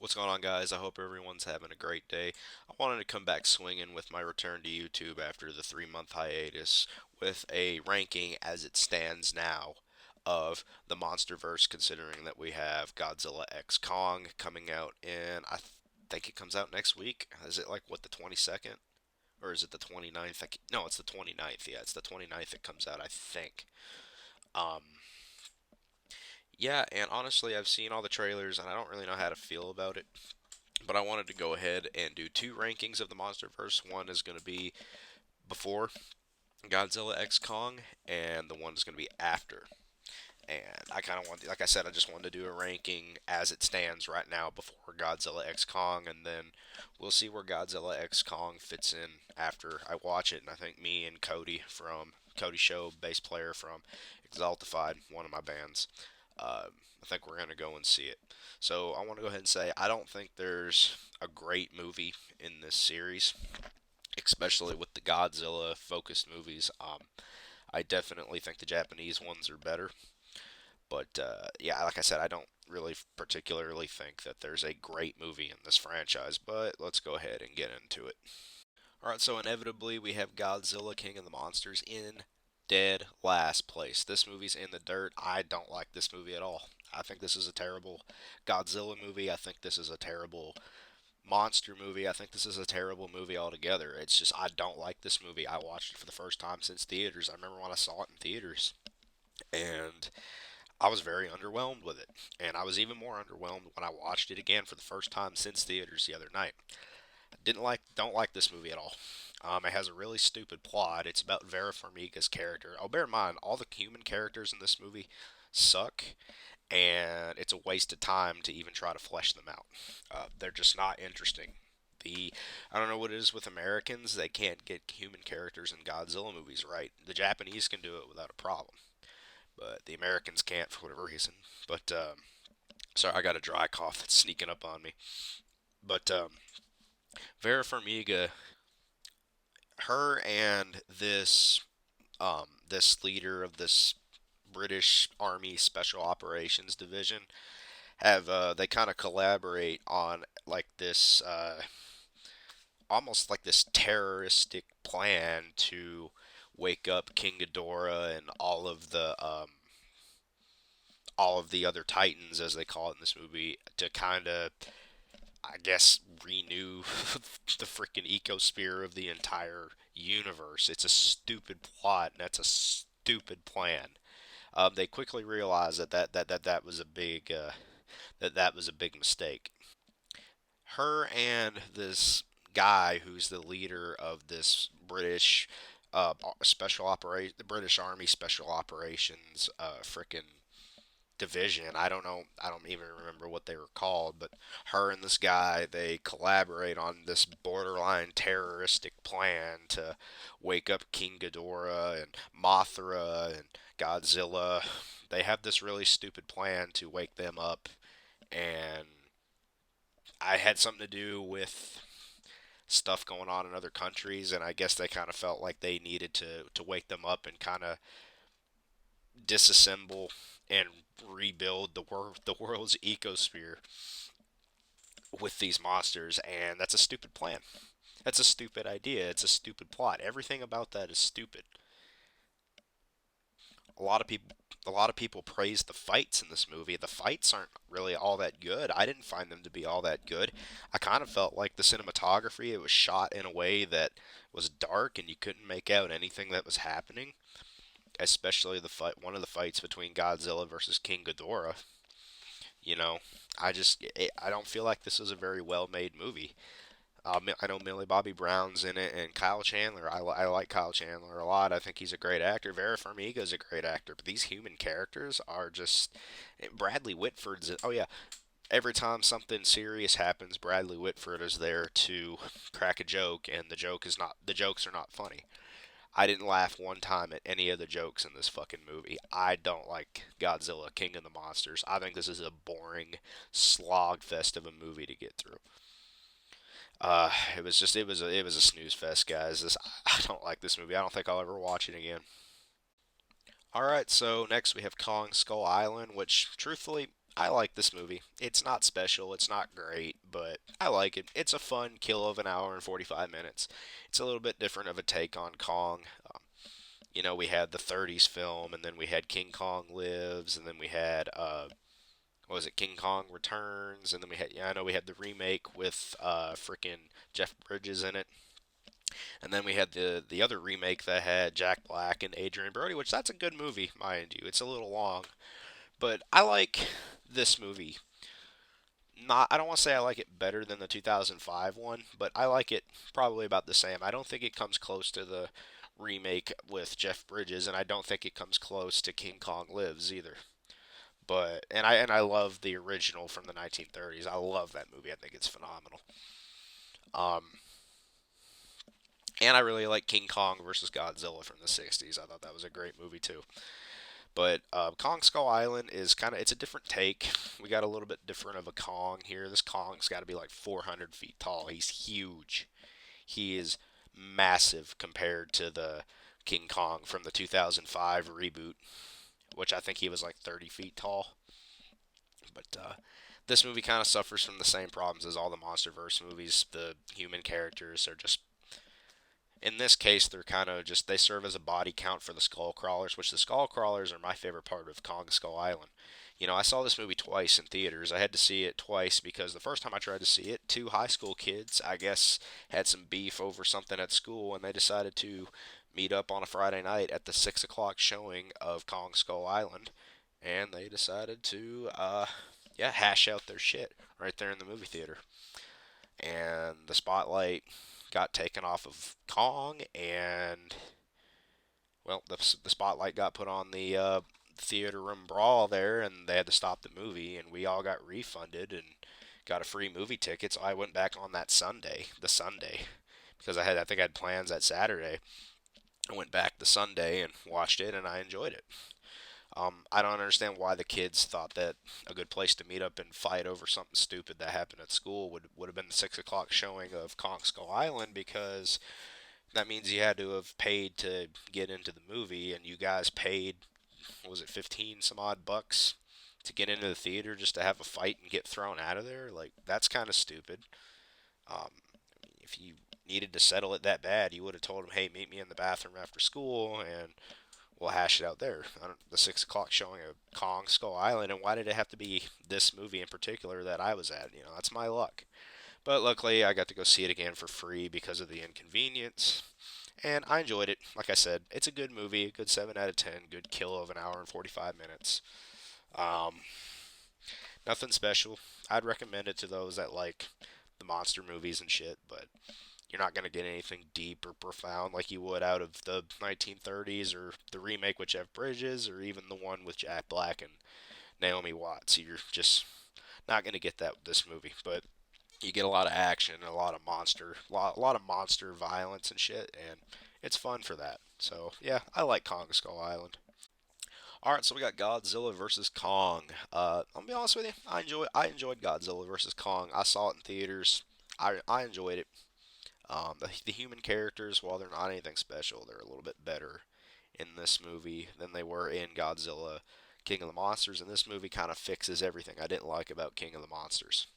What's going on, guys? I hope everyone's having a great day. I wanted to come back swinging with my return to YouTube after the 3 month hiatus with a ranking as it stands now of the Monsterverse, considering that we have Godzilla X Kong coming out in, think it comes out next week. Is it like, what, the 22nd? Or is it the 29th? No, it's the 29th. Yeah, it's the 29th it comes out, I think. Um, yeah, and honestly, I've seen all the trailers and I don't really know how to feel about it. But I wanted to go ahead and do two rankings of the MonsterVerse. One is going to be before Godzilla X Kong, and the one is going to be after. And I kind of want, like I said, I just wanted to do a ranking as it stands right now before Godzilla X Kong, and then we'll see where Godzilla X Kong fits in after I watch it. And I think me and Cody from Cody Show, bass player from Exaltified, one of my bands, I think we're going to go and see it. So I want to go ahead and say I don't think there's a great movie in this series, especially with the Godzilla focused movies. I definitely think the Japanese ones are better. But yeah, like I said, I don't really particularly think that there's a great movie in this franchise, but let's go ahead and get into it. Alright, so inevitably we have Godzilla King of the Monsters in dead last place. This movie's in the dirt. I don't like this movie at all. I think this is a terrible Godzilla movie. I think this is a terrible monster movie. I think this is a terrible movie altogether. It's just, I don't like this movie. I watched it for the first time since theaters. I remember when I saw it in theaters, and I was very underwhelmed with it. And I was even more underwhelmed when I watched it again for the first time since theaters the other night. Don't like this movie at all. It has a really stupid plot. It's about Vera Farmiga's character. Oh, bear in mind, all the human characters in this movie suck, and it's a waste of time to even try to flesh them out. They're just not interesting. I don't know what it is with Americans. They can't get human characters in Godzilla movies right. The Japanese can do it without a problem, but the Americans can't for whatever reason. But sorry, I got a dry cough that's sneaking up on me. But Vera Farmiga, her and this leader of this British Army Special Operations Division have they kind of collaborate on like this almost like this terroristic plan to wake up King Ghidorah and all of the other Titans, as they call it in this movie, to kind of, I guess, renew the freaking ecosphere of the entire universe. It's a stupid plot, and that's a stupid plan. They quickly realized that was a that was a big mistake. Her and this guy who's the leader of this British the British Army Special Operations frickin' division. I don't know. I don't even remember what they were called, but her and this guy, they collaborate on this borderline terroristic plan to wake up King Ghidorah and Mothra and Godzilla. They have this really stupid plan to wake them up, and I had something to do with stuff going on in other countries, and I guess they kind of felt like they needed to wake them up and kind of disassemble and rebuild the world's ecosphere with these monsters, and that's a stupid plan. That's a stupid idea. It's a stupid plot. Everything about that is stupid. A lot of people a lot of people praise the fights in this movie. The fights aren't really all that good. I didn't find them to be all that good. I kind of felt like the cinematography, it was shot in a way that was dark and you couldn't make out anything that was happening, especially one of the fights between Godzilla versus King Ghidorah. You know, I don't feel like this is a very well made movie. I know Millie Bobby Brown's in it, and Kyle Chandler. I like Kyle Chandler a lot. I think he's a great actor. Vera Farmiga is a great actor, but these human characters are just Bradley Whitford's. Oh yeah, every time something serious happens, Bradley Whitford is there to crack a joke, and the jokes are not funny. I didn't laugh one time at any of the jokes in this fucking movie. I don't like Godzilla King of the Monsters. I think this is a boring slog fest of a movie to get through. It was a snooze fest, guys. I don't like this movie. I don't think I'll ever watch it again. All right, so next we have Kong Skull Island, which truthfully I like this movie. It's not special, it's not great, but I like it. It's a fun kill of an hour and 45 minutes. It's a little bit different of a take on Kong. We had the 30s film, and then we had King Kong Lives, and then we had, what was it, King Kong Returns, and then we had, yeah, I know we had the remake with frickin' Jeff Bridges in it. And then we had the other remake that had Jack Black and Adrian Brody, which that's a good movie, mind you. It's a little long, but I like this movie. Not, I don't want to say I like it better than the 2005 one, but I like it probably about the same. I don't think it comes close to the remake with Jeff Bridges, and I don't think it comes close to King Kong Lives either. But and I love the original from the 1930s. I love that movie. I think it's phenomenal. Um, and I really like King Kong versus Godzilla from the 60s. I thought that was a great movie too. But Kong Skull Island is it's a different take. We got a little bit different of a Kong here. This Kong's got to be like 400 feet tall. He's huge. He is massive compared to the King Kong from the 2005 reboot, which I think he was like 30 feet tall. But this movie kind of suffers from the same problems as all the Monsterverse movies. The human characters are just, in this case, they're kind of just, they serve as a body count for the skull crawlers, which the skull crawlers are my favorite part of Kong Skull Island. I saw this movie twice in theaters. I had to see it twice because the first time I tried to see it, two high school kids, I guess, had some beef over something at school, and they decided to meet up on a Friday night at the 6 o'clock showing of Kong Skull Island, and they decided to, yeah, hash out their shit right there in the movie theater. And the spotlight got taken off of Kong, and well, the spotlight got put on the theater room brawl there, and they had to stop the movie, and we all got refunded and got a free movie ticket. So I went back on that Sunday, the Sunday, because I think I had plans that Saturday. I went back the Sunday and watched it, and I enjoyed it. I don't understand why the kids thought that a good place to meet up and fight over something stupid that happened at school would have been the 6 o'clock showing of Kong Skull Island, because that means you had to have paid to get into the movie, and you guys paid, what was it, 15 some odd bucks to get into the theater just to have a fight and get thrown out of there. Like, that's kind of stupid. If you needed to settle it that bad, you would have told them, hey, meet me in the bathroom after school, and we'll hash it out there. The 6 o'clock showing of Kong Skull Island, and why did it have to be this movie in particular that I was at? That's my luck. But luckily, I got to go see it again for free because of the inconvenience, and I enjoyed it. Like I said, it's a good movie, a good 7 out of 10, good kill of an hour and 45 minutes. Um, Nothing special. I'd recommend it to those that like the monster movies and shit, but you're not going to get anything deep or profound like you would out of the 1930s or the remake with Jeff Bridges or even the one with Jack Black and Naomi Watts. You're just not going to get that with this movie, but you get a lot of action and a lot of monster violence and shit, and it's fun for that. So yeah, I like Kong Skull Island. All right, so we got Godzilla versus Kong. I'll be honest with you, I enjoyed Godzilla versus Kong. I saw it in theaters. I enjoyed it. The human characters, while they're not anything special, they're a little bit better in this movie than they were in Godzilla King of the Monsters, and this movie kind of fixes everything I didn't like about King of the Monsters.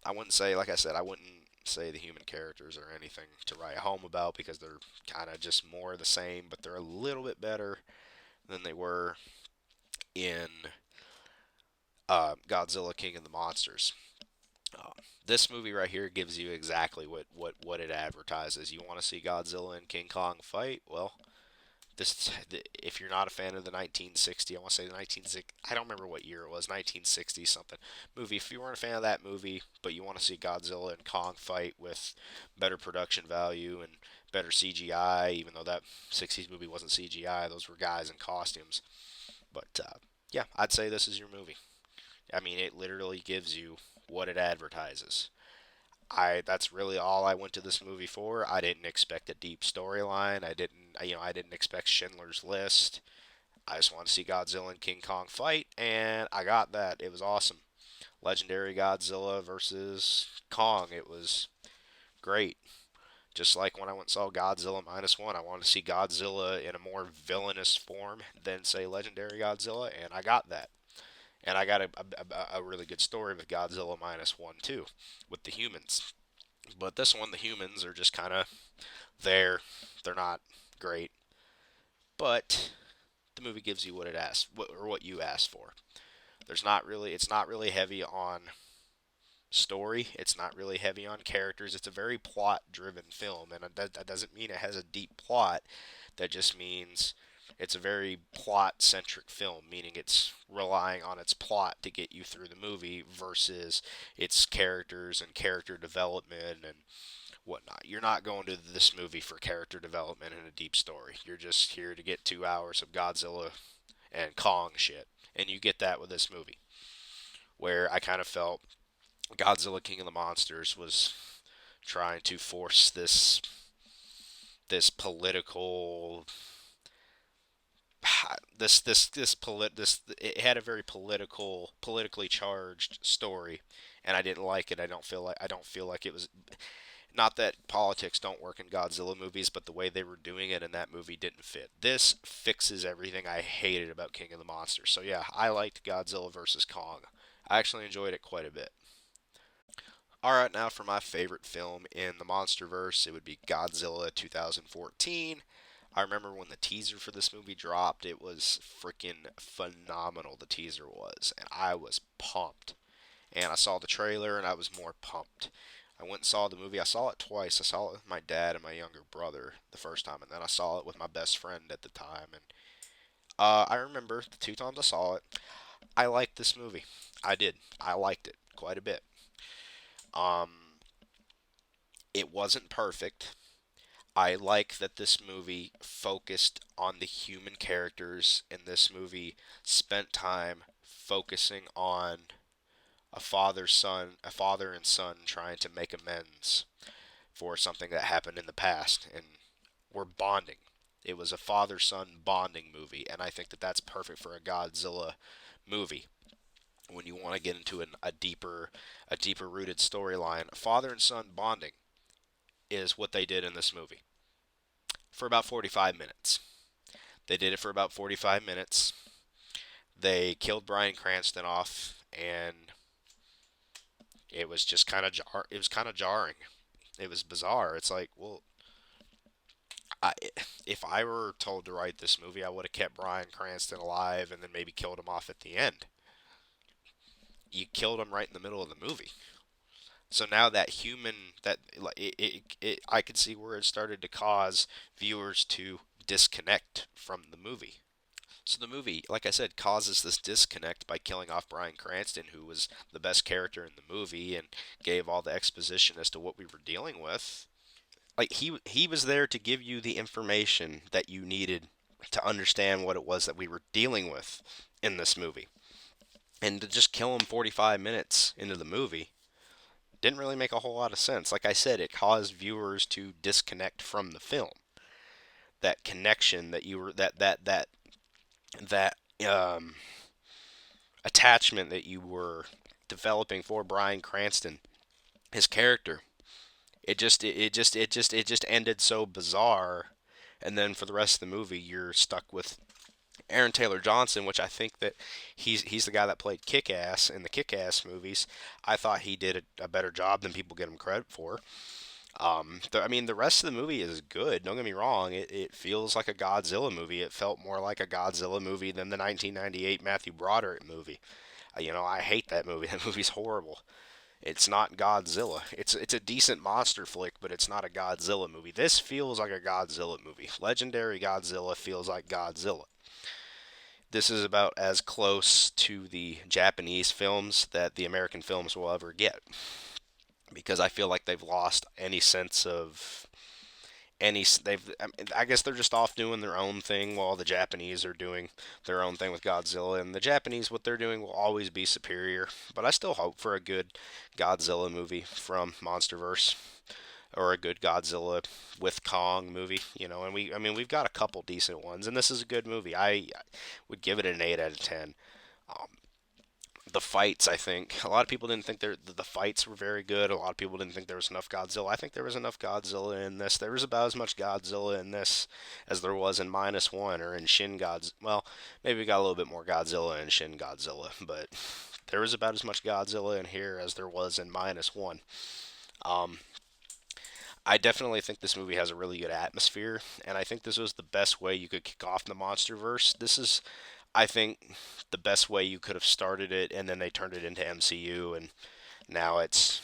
I wouldn't say, like I said, I wouldn't say the human characters are anything to write home about because they're kind of just more of the same, but they're a little bit better than they were in Godzilla King of the Monsters. Uh, this movie right here gives you exactly what it advertises. You want to see Godzilla and King Kong fight? Well, if you're not a fan of the 1960, I want to say the 1960, I don't remember what year it was, 1960 something movie. If you weren't a fan of that movie, but you want to see Godzilla and Kong fight with better production value and better CGI, even though that 60s movie wasn't CGI, those were guys in costumes. But yeah, I'd say this is your movie. I mean, it literally gives you what it advertises. That's really all I went to this movie for. I didn't expect a deep storyline. I didn't expect Schindler's List. I just wanted to see Godzilla and King Kong fight, and I got that. It was awesome. Legendary Godzilla versus Kong. It was great. Just like when I went and saw Godzilla -1, I wanted to see Godzilla in a more villainous form than say Legendary Godzilla, and I got that. And I got a really good story with Godzilla minus one too, with the humans. But this one, the humans are just kind of there. They're not great, but the movie gives you what it asked, or what you asked for. It's not really heavy on story. It's not really heavy on characters. It's a very plot-driven film, and that doesn't mean it has a deep plot. That just means it's a very plot-centric film, meaning it's relying on its plot to get you through the movie versus its characters and character development and whatnot. You're not going to this movie for character development and a deep story. You're just here to get 2 hours of Godzilla and Kong shit. And you get that with this movie. Where I kind of felt Godzilla King of the Monsters was trying to force this political this it had a very politically charged story, and I didn't like it. I don't feel like it was, not that politics don't work in Godzilla movies, but the way they were doing it in that movie didn't fit. This fixes everything I hated about King of the Monsters. So yeah, I liked Godzilla versus Kong. I actually enjoyed it quite a bit. Alright, now for my favorite film in the Monsterverse, it would be Godzilla 2014. I remember when the teaser for this movie dropped, it was freaking phenomenal, the teaser was, and I was pumped. And I saw the trailer and I was more pumped. I went and saw the movie. I saw it twice. I saw it with my dad and my younger brother the first time, and then I saw it with my best friend at the time. And I remember the two times I saw it, I liked this movie. I did. I liked it quite a bit. Um, it wasn't perfect. I like that this movie focused on the human characters, and this movie spent time focusing on a father and son trying to make amends for something that happened in the past, and we're bonding. It was a father son bonding movie, and I think that that's perfect for a Godzilla movie. When you want to get into a deeper rooted storyline, father and son bonding is what they did in this movie for about 45 minutes. They did it for about 45 minutes. They killed Bryan Cranston off, and it was just it was kind of jarring. It was bizarre. It's like, well, I, if I were told to write this movie, I would have kept Bryan Cranston alive and then maybe killed him off at the end. You killed him right in the middle of the movie. So now that human that I could see where it started to cause viewers to disconnect from the movie. So the movie, like I said, causes this disconnect by killing off Bryan Cranston, who was the best character in the movie and gave all the exposition as to what we were dealing with. Like he was there to give you the information that you needed to understand what it was that we were dealing with in this movie. And to just kill him 45 minutes into the movie didn't really make a whole lot of sense. Like I said, it caused viewers to disconnect from the film. That connection that you were that attachment that you were developing for Bryan Cranston, his character, it just ended so bizarre. And then for the rest of the movie, you're stuck with Aaron Taylor Johnson, which I think that he's the guy that played Kick-Ass in the Kick-Ass movies. I thought he did a better job than people give him credit for. I mean, the rest of the movie is good. Don't get me wrong. It feels like a Godzilla movie. It felt more like a Godzilla movie than the 1998 Matthew Broderick movie. I hate that movie. That movie's horrible. It's not Godzilla. It's a decent monster flick, but it's not a Godzilla movie. This feels like a Godzilla movie. Legendary Godzilla feels like Godzilla. This is about as close to the Japanese films that the American films will ever get, because I feel like they've lost any sense of I guess they're just off doing their own thing while the Japanese are doing their own thing with Godzilla, and the Japanese, what they're doing will always be superior. But I still hope for a good Godzilla movie from Monsterverse, or a good Godzilla with Kong movie, and I mean, we've got a couple decent ones, and this is a good movie. I would give it an 8 out of 10. Um, the fights, I think a lot of people didn't think the fights were very good. A lot of people didn't think there was enough Godzilla. I think there was enough Godzilla in this. There was about as much Godzilla in this as there was in Minus One or in Shin Godzilla. Well, maybe we got a little bit more Godzilla in Shin Godzilla, but there was about as much Godzilla in here as there was in Minus One. Um, I definitely think this movie has a really good atmosphere, and I think this was the best way you could kick off the MonsterVerse. This is, I think, the best way you could have started it, and then they turned it into MCU, and now it's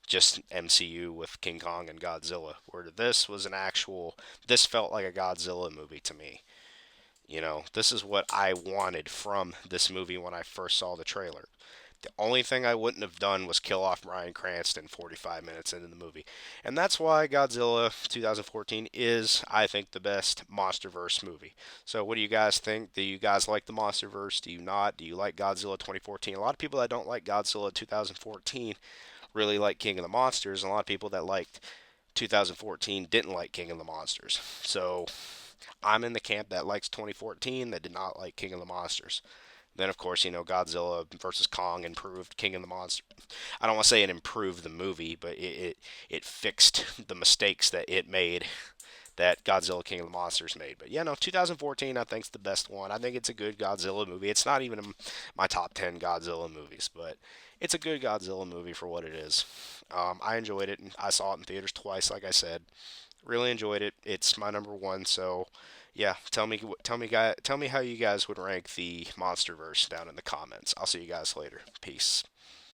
just MCU with King Kong and Godzilla. Where this was an actual, this felt like a Godzilla movie to me. You know, this is what I wanted from this movie when I first saw the trailer. The only thing I wouldn't have done was kill off Bryan Cranston 45 minutes into the movie. And that's why Godzilla 2014 is, I think, the best MonsterVerse movie. So, what do you guys think? Do you guys like the MonsterVerse? Do you not? Do you like Godzilla 2014? A lot of people that don't like Godzilla 2014 really like King of the Monsters, and a lot of people that liked 2014 didn't like King of the Monsters. So, I'm in the camp that likes 2014 that did not like King of the Monsters. Then, of course, Godzilla versus Kong improved King of the Monster. I don't want to say it improved the movie, but it fixed the mistakes that it made, that Godzilla King of the Monsters made. But yeah, no, 2014 I think's the best one. I think it's a good Godzilla movie. It's not even in my top 10 Godzilla movies, but it's a good Godzilla movie for what it is. I enjoyed it. I saw it in theaters twice, like I said. Really enjoyed it. It's my number one. So, yeah, tell me how you guys would rank the MonsterVerse down in the comments. I'll see you guys later. Peace.